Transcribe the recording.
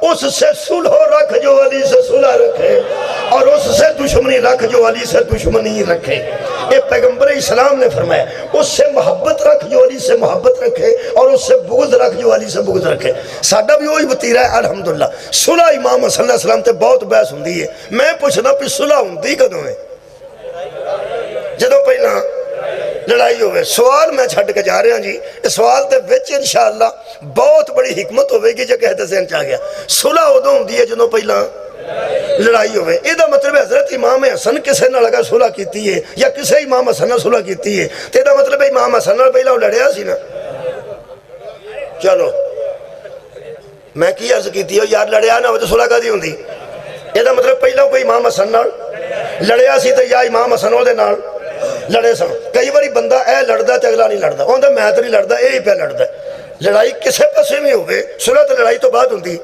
उससे सुलह रख जो अली से सुलह रखे, और उससे दुश्मनी रख जो अली से दुश्मनी रखे। ये पैगंबर इस्लाम ने फरमाया। उससे मोहब्बत रख जो अली से मोहब्बत रखे, और उससे बुग़्ज़ रख जो अली से बुग़्ज़ रखे। साडा भी वही वतीरा है अलहमदुलिल्लाह। सुलह इमाम हसन अलैहि सलाम ते बहुत बहस हुंदी है। मैं पुछदा भी सुलह हुंदी कदों है? जदों पहला लड़ाई होवे। सवाल मैं छड्ड के जा रहा जी, इस सवाल के विच इंशाअल्लाह बहुत बड़ी हिकमत होगी जो कहते सहन आ गया। सुलह उदों होंदी है जदों पहला लड़ाई होवे। इहदा मतलब हज़रत इमाम हसन किसी नाल अगर सुलह कीती है या किसी इमाम हसन नाल सुलह कीती है तो इहदा मतलब है इमाम हसन नाल पहला लड़िया सी ना। चलो मैं की अर्ज की यार, लड़िया ना हो तो सुलह कदी होंदी? इहदा मतलब पहला कोई इमाम हसन नाल लड़िया सी तो या इमाम हसन उहदे नाल लड़े सन। कई बार बंदा ए लड़दा तो अगला नहीं लड़दा, उहदा मैं तो नहीं लड़दा, यही पे लड़दा। लड़ाई किसी पासे भी होवे, सुलह तो लड़ाई तो बाद होंदी।